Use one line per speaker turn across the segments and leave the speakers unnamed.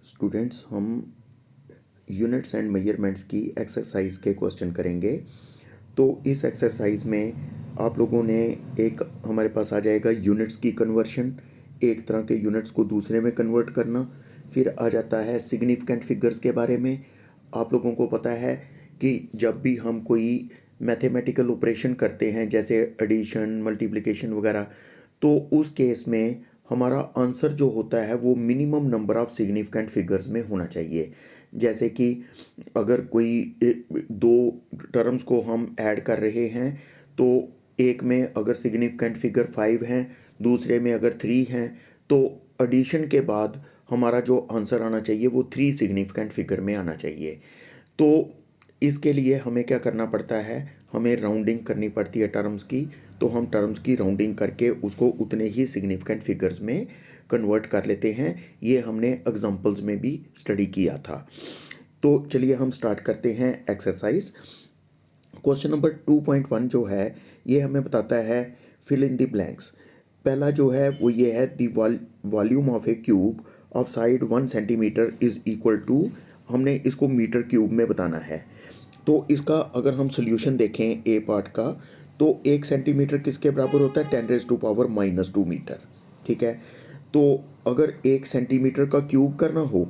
Students, हम units and measurements की exercise के क्वेश्चन करेंगे। तो इस एक्सरसाइज में आप लोगों ने एक हमारे पास आ जाएगा यूनिट्स की कन्वर्शन, एक तरह के यूनिट्स को दूसरे में कन्वर्ट करना। फिर आ जाता है सिग्निफिकेंट फिगर्स के बारे में। आप लोगों को पता है कि जब भी हम कोई मैथमेटिकल ऑपरेशन करते हैं जैसे एडिशन, मल्टीप्लिकेशन वगैरह, तो उस केस में हमारा आंसर जो होता है वो minimum number of significant figures में होना चाहिए। जैसे कि अगर कोई दो टर्म्स को हम ऐड कर रहे हैं, तो एक में अगर सिग्निफिकेंट फिगर 5 हैं, दूसरे में अगर 3 हैं, तो एडिशन के बाद हमारा जो आंसर आना चाहिए वो 3 सिग्निफिकेंट फिगर में आना चाहिए। तो इसके लिए हमें क्या करना पड़ता है, हमें राउंडिंग करनी पड़ती है टर्म्स की। तो हम टर्म्स की राउंडिंग करके उसको उतने ही सिग्निफिकेंट फिगर्स में कन्वर्ट कर लेते हैं। ये हमने एग्जांपल्स में भी स्टडी किया था। तो चलिए हम स्टार्ट करते हैं एक्सरसाइज। क्वेश्चन नंबर 2.1 जो है ये हमें बताता है फिल इन द ब्लैंक्स। पहला जो है वो ये है the volume of a cube of side 1 centimetre is equal to, हमने इसको मीटर क्यूब में बताना है। तो इसका अगर हम सोल्यूशन देखें ए पार्ट का, तो 1 सेंटीमीटर किसके बराबर होता है, 10⁻⁻² मीटर। ठीक है। तो अगर 1 सेंटीमीटर का क्यूब करना हो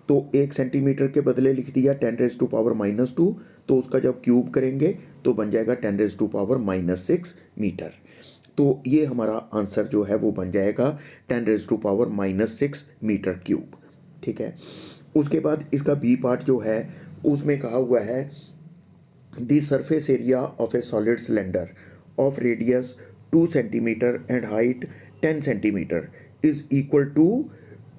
तो 1 सेंटीमीटर के बदले लिख दिया 10⁻², तो उसका जब क्यूब करेंगे तो बन जाएगा 10⁻⁻6 मीटर। तो ये हमारा आंसर जो है वो बन जाएगा 10⁻⁻6 मीटर क्यूब। ठीक है। उसके बाद इसका बी पार्ट जो है उसमें कहा हुआ है the surface area of a solid cylinder of radius 2 centimetre and height 10 centimetre is equal to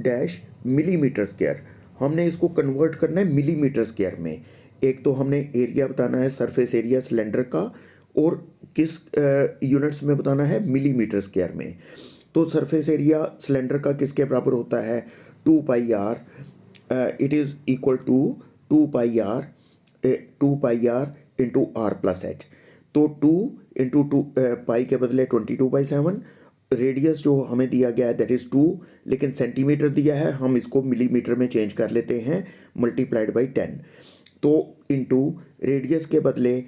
dash millimetre square. हमने इसको कन्वर्ट करना है मिलीमीटर स्क्वायर में। एक तो हमने एरिया बताना है सरफेस एरिया सिलेंडर का, और किस यूनिट्स में बताना है, मिलीमीटर स्क्वायर में। तो सरफेस एरिया सिलेंडर का किसके बराबर होता है, 2 pi R. It is equal to 2 pi R, 2 pi R into R plus H. तो 2 इंटू पाई के बदले 22/7। रेडियस जो हमें दिया गया है दैट इज़ 2, लेकिन सेंटीमीटर दिया है, हम इसको मिलीमीटर में चेंज कर लेते हैं, मल्टीप्लाइड बाई 10। तो इंटू रेडियस के बदले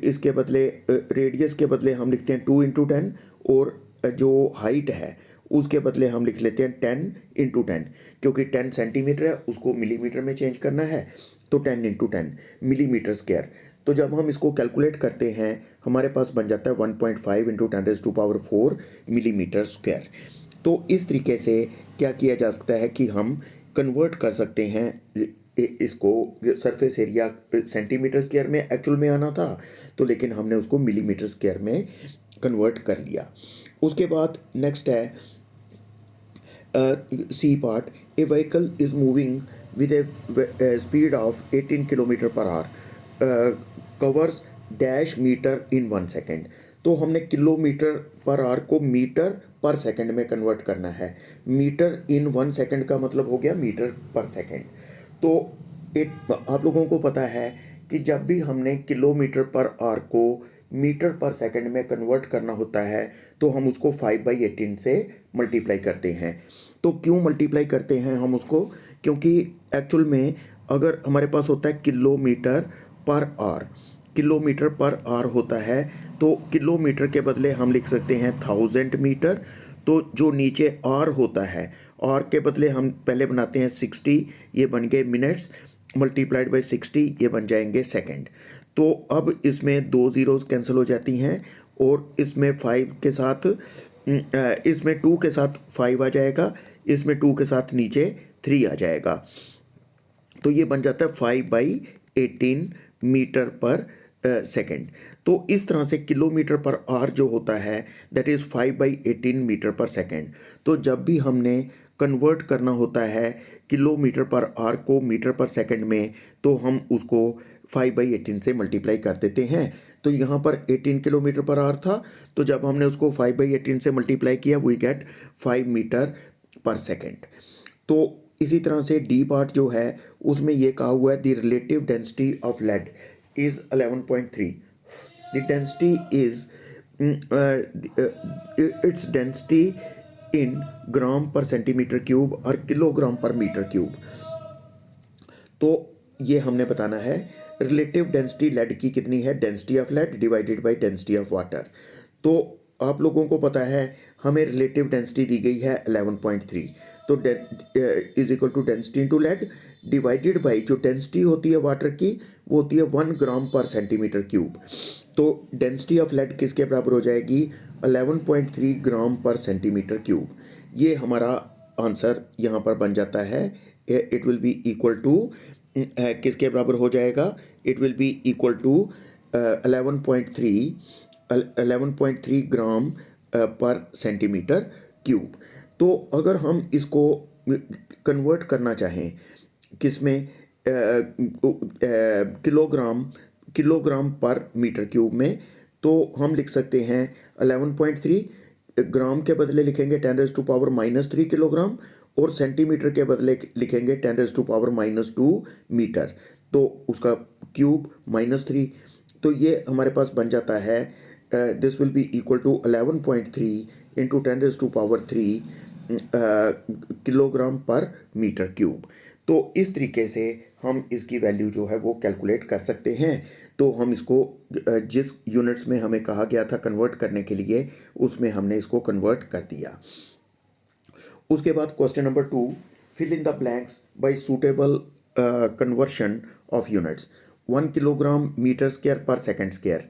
इसके बदले रेडियस के बदले हम लिखते हैं 2 इंटू 10, और जो हाइट है उसके बदले हम लिख लेते हैं 10 इंटू 10, क्योंकि 10 सेंटीमीटर है उसको मिलीमीटर में चेंज करना है, तो 10 इंटू 10 मिलीमीटर स्क्वायर। तो जब हम इसको कैलकुलेट करते हैं हमारे पास बन जाता है 1.5 × 10⁻⁴ मिलीमीटर स्क्वायर। तो इस तरीके से क्या किया जा सकता है कि हम कन्वर्ट कर सकते हैं इसको। सरफेस एरिया सेंटीमीटर स्क्वायर में एक्चुअल में आना था, तो लेकिन हमने उसको मिलीमीटर स्क्वायर में कन्वर्ट कर लिया। उसके बाद नेक्स्ट है C part, a vehicle is moving with a speed of 18 kilometre per hour covers dash metre in 1 second. तो हमने किलोमीटर पर आवर को मीटर पर सेकंड में कन्वर्ट करना है। मीटर इन 1 सेकेंड का मतलब हो गया मीटर पर सेकंड। तो आप लोगों को पता है कि जब भी हमने किलोमीटर पर आवर को मीटर पर सेकंड में कन्वर्ट करना होता है तो हम उसको 5/18 से मल्टीप्लाई करते हैं। तो क्यों मल्टीप्लाई करते हैं हम उसको, क्योंकि एक्चुअल में अगर हमारे पास होता है kilometre per our, kilometre per our होता है, तो किलोमीटर के बदले हम लिख सकते हैं 1000 मीटर। तो जो नीचे आर होता है, आर के बदले हम पहले बनाते हैं 60, ये बन गए मिनट्स, मल्टीप्लाइड बाई 60 ये बन जाएंगे सेकंड। तो अब इसमें 2 ज़ीरोज़ कैंसिल हो जाती हैं, और इसमें 5 के साथ इसमें 2 के साथ 5 आ जाएगा, इसमें 2 के साथ नीचे 3 आ जाएगा। तो ये बन जाता है 5/18 मीटर पर सेकंड। तो इस तरह से किलोमीटर पर आवर जो होता है that is 5/18 metre per second. तो जब भी हमने कन्वर्ट करना होता है किलोमीटर पर आवर को मीटर पर सेकंड में, तो हम उसको 5/18 से मल्टीप्लाई कर देते हैं। तो यहाँ पर 18 किलोमीटर पर आवर था, तो जब हमने उसको 5/18 से मल्टीप्लाई किया we get 5 metre per second. तो इसी तरह से डी पार्ट जो है उसमें ये कहा हुआ है the relative density of lead is 11.3। The density is its density in gram per centimetre cube और किलोग्राम पर मीटर क्यूब। तो ये हमने बताना है रिलेटिव डेंसिटी लेड की कितनी है, density of lead divided by density of water. तो आप लोगों को पता है हमें रिलेटिव डेंसिटी दी गई है 11.3, तो is equal to density into lead divided by जो डेंसिटी होती है वाटर की वो होती है 1 ग्राम पर सेंटीमीटर क्यूब। तो डेंसिटी ऑफ लेड किसके बराबर हो जाएगी, 11.3 ग्राम पर सेंटीमीटर क्यूब। ये हमारा आंसर यहाँ पर बन जाता है। It will be equal to किसके बराबर हो जाएगा, it will be equal to 11.3 gram per centimetre cube. तो अगर हम इसको कन्वर्ट करना चाहें किस में, किलोग्राम पर मीटर क्यूब में, तो हम लिख सकते हैं 11.3 ग्राम के बदले लिखेंगे 10⁻⁻³ किलोग्राम और सेंटीमीटर के बदले लिखेंगे 10⁻⁻² मीटर। तो उसका क्यूब -3, तो ये हमारे पास बन जाता है this will be equal to 11.3 into 10⁻³ kilogram per metre cube. तो इस तरीके से हम इसकी वैल्यू जो है वो कैलकुलेट कर सकते हैं। तो हम इसको जिस यूनिट्स में हमें कहा गया था कन्वर्ट करने के लिए उसमें हमने इसको कन्वर्ट कर दिया। उसके बाद question number 2, fill in the blanks by suitable conversion of units. 1 kilogram metre square per second square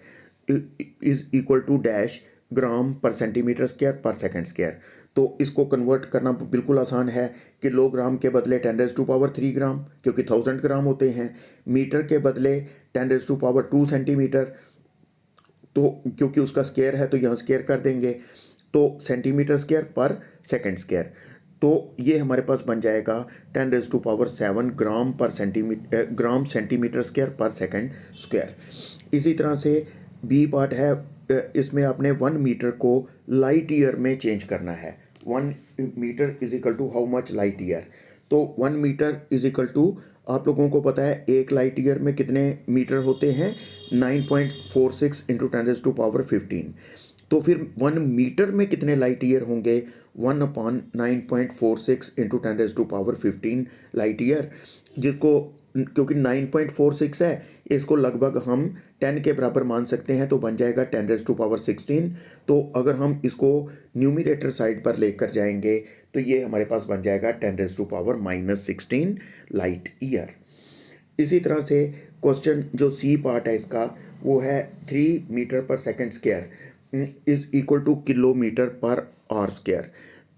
is equal to dash gram per centimetre square per second square. तो इसको कन्वर्ट करना बिल्कुल आसान है। किलोग्राम के बदले 10⁻³ ग्राम, क्योंकि 1000 ग्राम होते हैं। मीटर के बदले 10⁻² सेंटीमीटर, तो क्योंकि उसका स्क्वायर है तो यहाँ स्क्वायर कर देंगे, तो centimetre square per second square. तो ये हमारे पास बन जाएगा 10⁻⁷ gram centimetre square per second square. इसी तरह से बी पार्ट है, इसमें आपने 1 मीटर को लाइट ईयर में चेंज करना है। 1 metre is equal to how much light year. तो 1 मीटर इज इक्वल टू, आप लोगों को पता है एक लाइट ईयर में कितने मीटर होते हैं, 9.46 इंटू 10⁻15। तो फिर 1 मीटर में कितने लाइट ईयर होंगे, 1/9.46 इंटू 10⁻15 लाइट ईयर, जिसको क्योंकि 9.46 है इसको लगभग हम 10 के बराबर मान सकते हैं, तो बन जाएगा 10⁻16। तो अगर हम इसको न्यूमरेटर साइड पर लेकर जाएंगे तो ये हमारे पास बन जाएगा 10⁻⁻16 लाइट ईयर। इसी तरह से क्वेश्चन जो सी पार्ट है इसका वो है 3 metre per second square is equal two kilometre per hour square.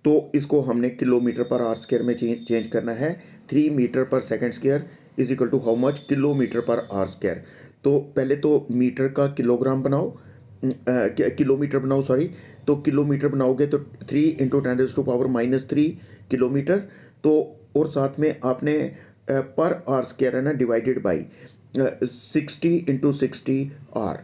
तो इसको हमने किलोमीटर पर आवर स्क्वायर में चेंज करना है। 3 metre per second square is equal to how much, kilometre per hour square. तो पहले तो मीटर का किलोग्राम बनाओ, किलोमीटर बनाओ सॉरी। तो किलोमीटर बनाओगे तो 3 इंटू 10⁻³ किलोमीटर। तो और साथ में आपने पर आवर स्क्वायर है ना डिवाइडेड बाई 60 इंटू 60 आर,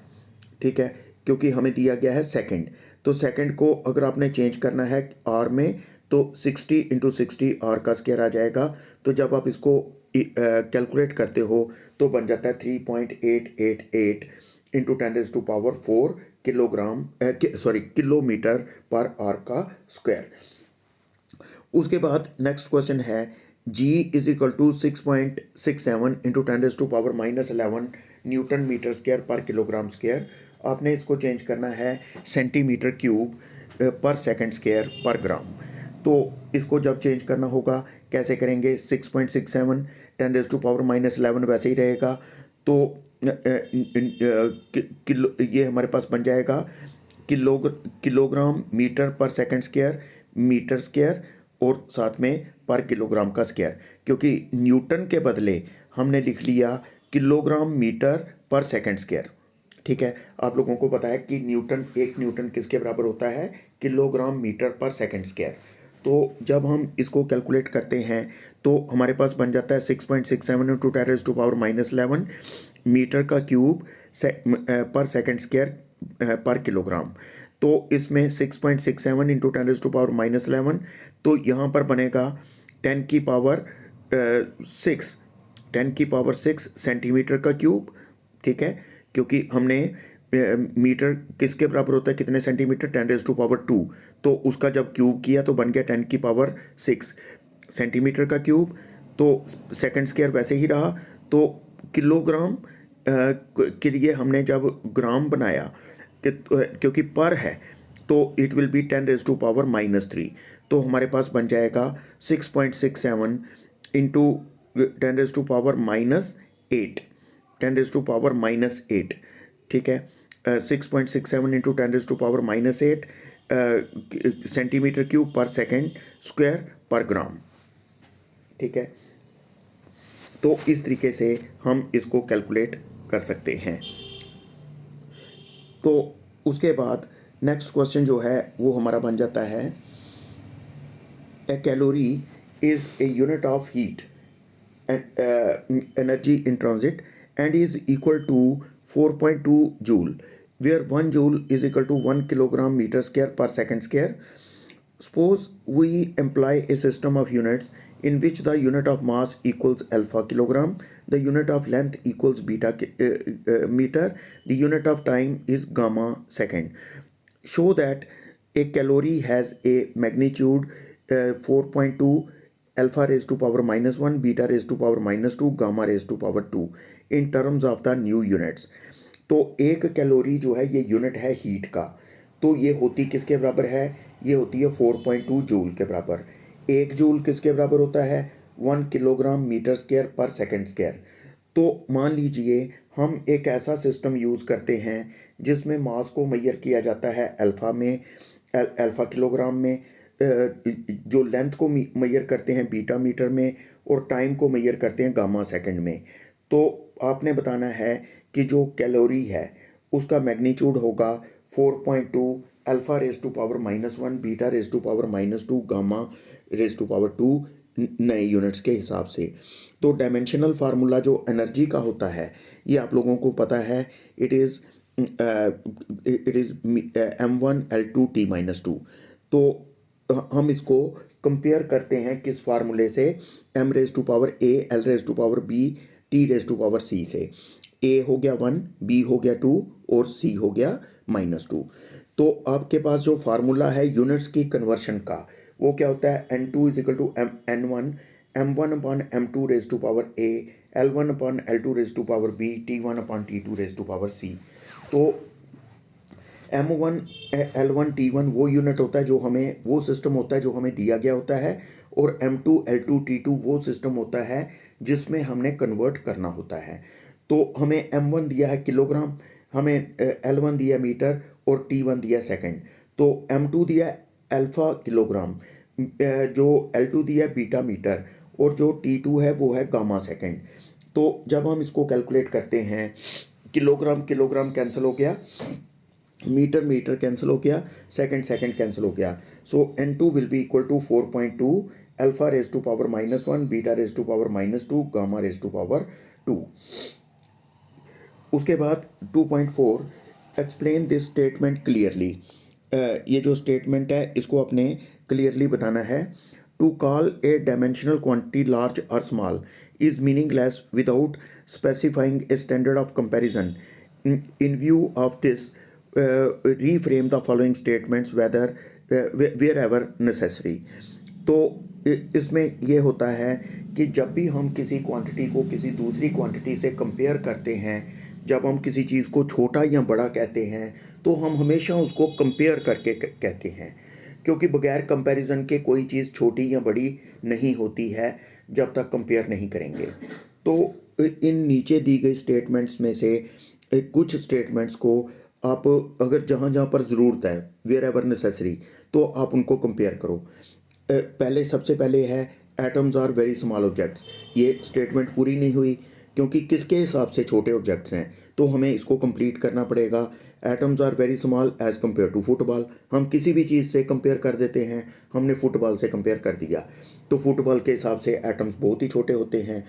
ठीक है, क्योंकि हमें दिया गया है सेकंड। तो सेकंड को अगर आपने चेंज करना है आर में तो 60 इंटू 60 आर का स्क्वायर आ जाएगा। तो जब आप इसको कैलकुलेट करते हो तो बन जाता है 3.888 into 10⁻⁴ kilogram kilometre per R का स्क्वायर। उसके बाद नेक्स्ट क्वेश्चन है G is equal to 6.67 into 10⁻11 newton metre square per kilogram square. आपने इसको चेंज करना है centimetre cube per second square per gram. तो इसको जब चेंज करना होगा कैसे करेंगे, 6.67 10⁻11 वैसे ही रहेगा। तो किलो ये हमारे पास बन जाएगा kilogram metre per second square metre square और साथ में पर किलोग्राम का स्क्वायर, क्योंकि न्यूटन के बदले हमने लिख लिया kilogram metre per second square. ठीक है, आप लोगों को पता है कि एक न्यूटन किसके बराबर होता है, kilogram metre per second square. तो जब हम इसको कैलकुलेट करते हैं तो हमारे पास बन जाता है 6.67 इंटू 10⁻11 मीटर का cube per second square per kilogram. तो इसमें 6.67 इंटू 10⁻11, तो यहाँ पर बनेगा 10⁻6 सेंटीमीटर का क्यूब। ठीक है, क्योंकि हमने मीटर किसके बराबर होता है, कितने सेंटीमीटर, 10⁻², तो उसका जब क्यूब किया तो बन गया 10⁻6 सेंटीमीटर का क्यूब, तो सेकंड स्क्वायर वैसे ही रहा। तो किलोग्राम के लिए हमने जब ग्राम बनाया क्योंकि पर है तो इट विल बी 10⁻³ तो हमारे पास बन जाएगा 6.67 इंटू 10⁻⁻8 10⁻⁻8 ठीक है। 6.67 इंटू 10⁻⁻8 सेंटीमीटर क्यूब पर सेकेंड स्क्वायर पर ग्राम, ठीक है। तो इस तरीके से हम इसको कैलकुलेट कर सकते हैं। तो उसके बाद नेक्स्ट क्वेश्चन जो है वो हमारा बन जाता है, a calorie is a unit of heat energy in transit and is equal to 4.2 joule, where 1 joule is equal to 1 kilogram meter square per second square. Suppose we employ a system of units in which the unit of mass equals alpha kilogram, the unit of length equals beta meter, the unit of time is gamma second. Show that a calorie has a magnitude 4.2, alpha raised to power -1, beta raised to power -2, gamma raised to power 2 in terms of the new units. तो एक calorie जो है ये unit है heat का, तो ये होती किसके बराबर है, ये होती है 4.2 जूल के बराबर। एक जूल किसके बराबर होता है, 1 kilogram metre square per second square. तो मान लीजिए हम एक ऐसा सिस्टम यूज़ करते हैं जिसमें मास को मेजर किया जाता है अल्फ़ा में, अल्फ़ा किलोग्राम में, जो लेंथ को मेजर करते हैं बीटा मीटर में, और टाइम को मेजर करते हैं गामा सेकंड में। तो आपने बताना है कि जो कैलोरी है उसका मैग्नीट्यूड होगा 4.2 alpha raise to power -1, beta raise to power -2, gamma raise to power 2 नए यूनिट्स के हिसाब से। तो डायमेंशनल फार्मूला जो एनर्जी का होता है ये आप लोगों को पता है, इट इज़ m1l2t-2। तो हम इसको कंपेयर करते हैं किस फार्मूले से, m raise to power a, l raise to power b, t raise to power c से। a हो गया 1, b हो गया 2 और c हो गया -2। तो आपके पास जो फार्मूला है यूनिट्स की कन्वर्शन का वो क्या होता है, n2 is equal to n1, m1 upon m2 raise to power a, l1 upon l2 raise to power b, t1 upon t2 raise to power c। तो m1 l1 t1 वो unit होता है जो हमें, वो सिस्टम होता है जो हमें दिया गया होता है, और m2 l2 t2 वो सिस्टम होता है जिसमें हमने कन्वर्ट करना होता है। तो हमें m1 दिया है किलोग्राम, हमें l1 दिया मीटर और t1 दिया सेकंड। तो m2 दिया अल्फ़ा किलोग्राम, जो l2 दिया बीटा मीटर, और जो t2 है वो है गामा सेकंड। तो जब हम इसको कैलकुलेट करते हैं, किलोग्राम किलोग्राम कैंसिल हो गया, मीटर मीटर कैंसिल हो गया, सेकंड सेकंड कैंसिल हो गया। So n2 will be equal to 4.2 alpha raise to power -1, beta raise to power -2, gamma raise to power 2। उसके बाद 2.4 एक्सप्लेन दिस स्टेटमेंट क्लियरली। ये जो स्टेटमेंट है इसको अपने क्लियरली बताना है। To call a dimensional quantity large और small is meaningless without specifying a standard of comparison. In view of this reframe the following statements whether wherever necessary। तो इसमें ये होता है कि जब भी हम किसी क्वांटिटी को किसी दूसरी क्वांटिटी से कंपेयर करते हैं, जब हम किसी चीज़ को छोटा या बड़ा कहते हैं तो हम हमेशा उसको कंपेयर करके कहते हैं, क्योंकि बगैर कंपैरिजन के कोई चीज़ छोटी या बड़ी नहीं होती है जब तक कंपेयर नहीं करेंगे। तो इन नीचे दी गई स्टेटमेंट्स में से कुछ स्टेटमेंट्स को आप अगर जहाँ जहाँ पर ज़रूरत है, वेयर एवर नेसेसरी, तो आप उनको कंपेयर करो। पहले सबसे पहले है atoms are very small objects. ये स्टेटमेंट पूरी नहीं हुई क्योंकि किसके हिसाब से छोटे ऑब्जेक्ट्स हैं, तो हमें इसको कंप्लीट करना पड़ेगा। Atoms are very small as compare to football. हम किसी भी चीज़ से कंपेयर कर देते हैं, हमने फुटबॉल से कंपेयर कर दिया तो फुटबॉल के हिसाब से एटम्स बहुत ही छोटे होते हैं।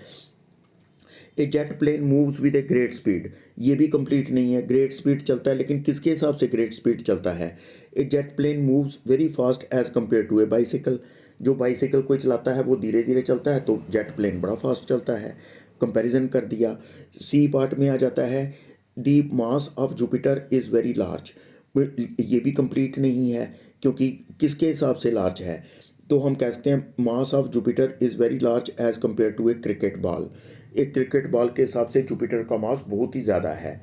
A jet plane moves with a great speed, ये भी कंप्लीट नहीं है। ग्रेट स्पीड चलता है लेकिन किसके हिसाब से ग्रेट स्पीड चलता है। A jet plane moves very fast as compare to a bicycle, जो बाइसिकल कोई चलाता है वो धीरे धीरे चलता है तो जेट प्लेन बड़ा फास्ट चलता है, कंपैरिजन कर दिया। सी पार्ट में आ जाता है the mass of Jupiter is very large, ये भी कंप्लीट नहीं है क्योंकि किसके हिसाब से लार्ज है। तो हम कह सकते हैं mass of Jupiter is very large as compare to a cricket ball. एक क्रिकेट बॉल के हिसाब से जुपिटर का मास बहुत ही ज़्यादा है।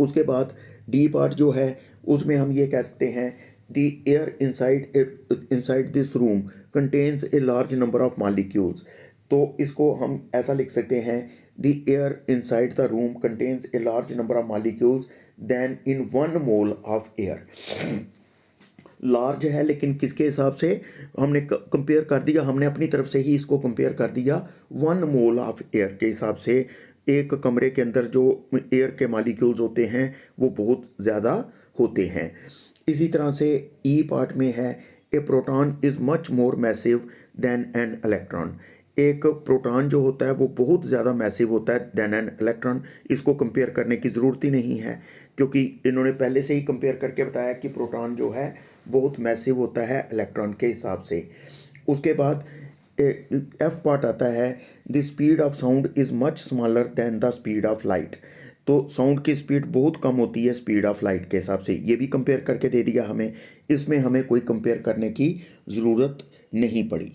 उसके बाद डी पार्ट जो है उसमें हम ये कह सकते हैं the air inside this room contains a large number of molecules. तो इसको हम ऐसा लिख सकते हैं the air inside the room contains a large number of molecules than in 1 mole of air. Large है लेकिन किसके हिसाब से हमने कंपेयर कर दिया, हमने अपनी तरफ से ही इसको कंपेयर कर दिया 1 मोल ऑफ एयर के हिसाब से। एक कमरे के अंदर जो एयर के मॉलिक्यूल्स होते हैं वो बहुत ज़्यादा होते हैं। इसी तरह से ई पार्ट में है a proton is much more massive than an electron. एक प्रोटॉन जो होता है वो बहुत ज़्यादा मैसिव होता है देन एन इलेक्ट्रॉन। इसको कंपेयर करने की ज़रूरत ही नहीं है क्योंकि इन्होंने पहले से ही कंपेयर करके बताया कि प्रोटॉन जो है बहुत मैसिव होता है इलेक्ट्रॉन के हिसाब से। उसके बाद एफ पार्ट आता है the speed of sound is much smaller than the speed of light. तो साउंड की स्पीड बहुत कम होती है स्पीड ऑफ लाइट के हिसाब से, ये भी कंपेयर करके दे दिया हमें। इसमें हमें कोई कंपेयर करने की ज़रूरत नहीं पड़ी।